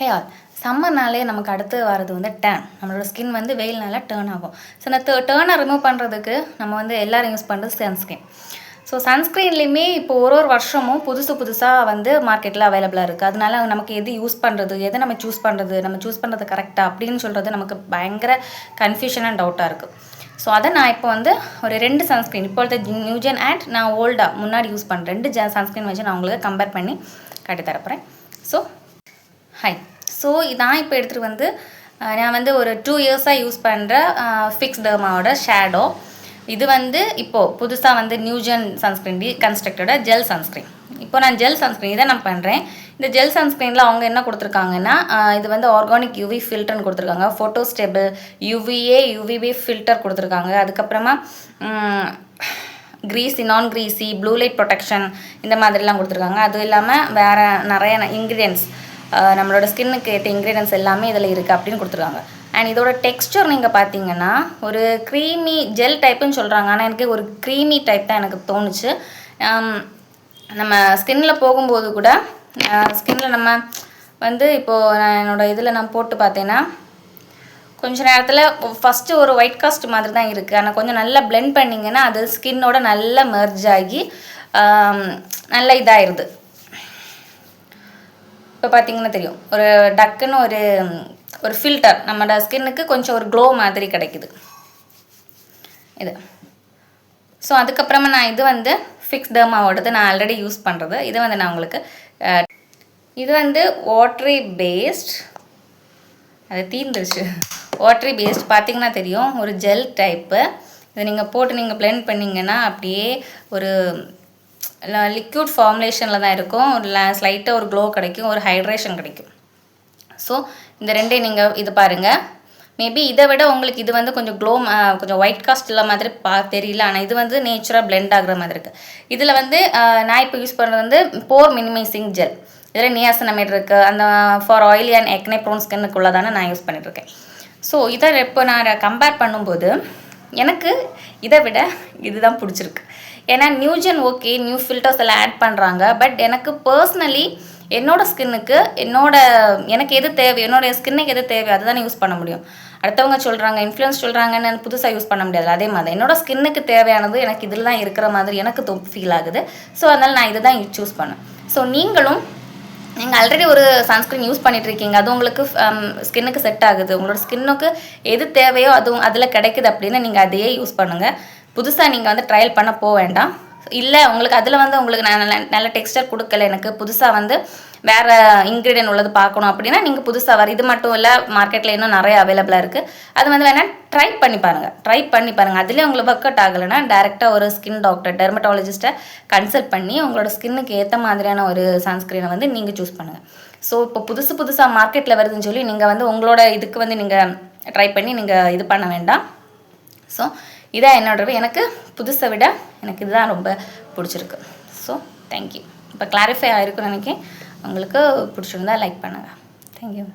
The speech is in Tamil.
ஹே ஆல் சம்மர்னாலே நமக்கு அடுத்து வரது வந்து டேன். நம்மளோட ஸ்கின் வந்து வெயில்னால டேர்ன் ஆகும். ஸோ அந்த டேர்னை ரிமூவ் பண்ணுறதுக்கு நம்ம வந்து எல்லோரும் யூஸ் பண்ணுறது சன்ஸ்க்ரீன். ஸோ சன்ஸ்க்ரீன்லேயுமே இப்போ ஒரு வருஷமும் புதுசாக வந்து மார்க்கெட்டில் அவைலபிளாக இருக்குது. அதனால நமக்கு எது யூஸ் பண்ணுறது, எதை நம்ம சூஸ் பண்ணுறது கரெக்டாக அப்படின்னு சொல்கிறது நமக்கு பயங்கர கன்ஃபியூஷன் அண்ட் டவுட்டாக இருக்குது. ஸோ அதை நான் இப்போ வந்து ஒரு 2 சன்ஸ்க்ரீன் இப்பொழுது நியூஜென் அண்ட் நான் ஓல்டாக முன்னாடி யூஸ் பண்ணுறேன் 2 சன்ஸ்க்ரீன் வச்சு நான் உங்களுக்கு கம்பேர் பண்ணி காட்டி தரப்போகிறேன். So hi. ஸோ நான் இப்போ எடுத்துகிட்டு வந்து நான் வந்து ஒரு 2 இயர்ஸாக யூஸ் பண்ணுற ஃபிக்ஸ் டெர்மாவோட ஷேடோ. இது வந்து இப்போது புதுசாக வந்து நியூஜென் சன்ஸ்க்ரீன் கன்ஸ்ட்ரக்டோட ஜெல் சன்ஸ்க்ரீன். இப்போ நான் ஜெல் சன்ஸ்க்ரீன் இதை நான் பண்ணுறேன். இந்த ஜெல் சன்ஸ்க்ரீனில் அவங்க என்ன கொடுத்துருக்காங்கன்னா இது வந்து ஆர்கானிக் யூவி ஃபில்டர்னு கொடுத்துருக்காங்க, photo stable UVA UVB filter கொடுத்துருக்காங்க, அதுக்கப்புறமா க்ரீஸி நான் க்ரீஸி ப்ளூ லைட் ப்ரொடெக்ஷன் இந்த மாதிரிலாம் கொடுத்துருக்காங்க. அதுவும் இல்லாமல் வேறு நிறைய இன்க்ரீடியன்ட்ஸ் நம்மளோட ஸ்கின்னுக்கு ஏற்ற இன்க்ரீடியன்ஸ் எல்லாமே இதில் இருக்குது அப்படின்னு கொடுத்துருக்காங்க. அண்ட் இதோட டெக்ஸ்சர் நீங்கள் பார்த்தீங்கன்னா ஒரு க்ரீமி ஜெல் டைப்புன்னு சொல்கிறாங்க, ஆனால் எனக்கு ஒரு க்ரீமி டைப் தான் எனக்கு தோணுச்சு. நம்ம ஸ்கின்னில் போகும்போது கூட ஸ்கின்னில் நம்ம வந்து இப்போது நான் என்னோடய இதில் நான் போட்டு பார்த்தேன்னா கொஞ்சம் நேரத்தில் ஃபஸ்ட்டு ஒரு ஒயிட் காஸ்ட் மாதிரி தான் இருக்குது, ஆனால் கொஞ்சம் நல்லா பிளெண்ட் பண்ணிங்கன்னா அது ஸ்கின்னோட நல்லா மெர்ஜ் ஆகி நல்லா இதாகிடுது. இப்போ பார்த்தீங்கன்னா தெரியும் ஒரு டக்குன்னு ஒரு ஃபில்டர் நம்மளோட ஸ்கின்னுக்கு கொஞ்சம் ஒரு க்ளோ மாதிரி கிடைக்குது இது. ஸோ அதுக்கப்புறமா நான் இது வந்து ஃபிக்ஸ் டெர்மாவோடது நான் ஆல்ரெடி யூஸ் பண்ணுறது. இது வந்து நான் உங்களுக்கு இது வந்து வாட்ரி பேஸ்ட், அது தீர்ந்துருச்சு. வாட்ரி பேஸ்ட் பார்த்தீங்கன்னா தெரியும் ஒரு ஜெல் டைப்பு. இதை நீங்கள் போட்டு நீங்கள் பிளெண்ட் பண்ணிங்கன்னா அப்படியே ஒரு லிக்யூட் ஃபார்முலேஷனில் தான் இருக்கும். ஒரு ஸ்லைட்டாக ஒரு க்ளோ கிடைக்கும், ஒரு ஹைட்ரேஷன் கிடைக்கும். ஸோ இந்த ரெண்டையும் நீங்கள் இது பாருங்கள். மேபி இதை விட உங்களுக்கு இது வந்து கொஞ்சம் க்ளோ கொஞ்சம் ஒயிட் காஸ்ட் இல்லை மாதிரி தெரியல, ஆனால் இது வந்து நேச்சுராக பிளெண்ட் ஆகுற மாதிரி இருக்குது. இதில் வந்து நான் இப்போ யூஸ் பண்ணுறது வந்து போர் மினிமைசிங் ஜெல். இதில் நியாசினமைட் இருக்குது, அந்த ஃபார் ஆயிலி அண்ட் எக்னே ப்ரோன் ஸ்கின்னுக்குள்ளே தானே நான் யூஸ் பண்ணிட்டுருக்கேன். ஸோ இதை இப்போ நான் கம்பேர் பண்ணும்போது எனக்கு இதை விட இதுதான் பிடிச்சிருக்கு. ஏன்னா நியூஜென் ஓகே நியூ ஃபில்டர்ஸ் எல்லாம் ஆட் பண்ணுறாங்க, பட் எனக்கு பர்சனலி என்னோடய ஸ்கின்னுக்கு எனக்கு எது தேவை, என்னோடய ஸ்கின்னுக்கு எது தேவை அதுதான் யூஸ் பண்ண முடியும். அடுத்தவங்க சொல்கிறாங்க இன்ஃப்ளூயன்ஸ் சொல்கிறாங்கன்னு புதுசாக யூஸ் பண்ண முடியாது. அதே மாதிரி என்னோடய ஸ்கின்னுக்கு தேவையானது எனக்கு இதெல்லாம் இருக்கிற மாதிரி எனக்கு ஃபீல் ஆகுது. ஸோ அதனால் நான் இதை தான் சூஸ் பண்ணேன். ஸோ நீங்கள் ஆல்ரெடி ஒரு சன்ஸ்க்ரீன் யூஸ் பண்ணிகிட்ருக்கீங்க, அது உங்களுக்கு ஸ்கின்னுக்கு செட் ஆகுது, உங்களோட ஸ்கின்னுக்கு எது தேவையோ அதுவும் அதில் கிடைக்குது அப்படின்னு நீங்கள் அதையே யூஸ் பண்ணுங்கள். புதுசாக நீங்கள் வந்து ட்ரையல் பண்ண போக வேண்டாம். இல்லை உங்களுக்கு அதில் வந்து உங்களுக்கு நல்ல டெக்ஸ்டர் கொடுக்கல, எனக்கு புதுசாக வந்து வேறு இன்க்ரீடியன்ட் உள்ளது பார்க்கணும் அப்படின்னா நீங்கள் புதுசாக இது மட்டும் இல்லை மார்க்கெட்டில் இன்னும் நிறைய அவைலபிளாக இருக்குது. அது வந்து வேணால் ட்ரை பண்ணி பாருங்கள். அதிலே உங்களுக்கு ஒர்க் அவுட் ஆகலைன்னா டேரெக்டாக ஒரு ஸ்கின் டாக்டர் டெர்மட்டாலஜிஸ்ட்டை கன்சல்ட் பண்ணி உங்களோட ஸ்கின்னுக்கு ஏற்ற மாதிரியான ஒரு சன்ஸ்க்ரீனை வந்து நீங்கள் சூஸ் பண்ணுங்கள். ஸோ இப்போ புதுசாக மார்க்கெட்டில் வருதுன்னு சொல்லி நீங்கள் வந்து உங்களோட இதுக்கு வந்து நீங்கள் ட்ரை பண்ணி நீங்கள் இது பண்ண வேண்டாம். ஸோ இதான் என்னோட எனக்கு புதுசை விட எனக்கு இதுதான் ரொம்ப பிடிச்சிருக்கு. So thank you. இப்போ கிளாரிஃபை ஆகிருக்குன்னு நினைக்கிறேன். உங்களுக்கு பிடிச்சிருந்தா லைக் பண்ணுங்கள். தேங்க்யூ.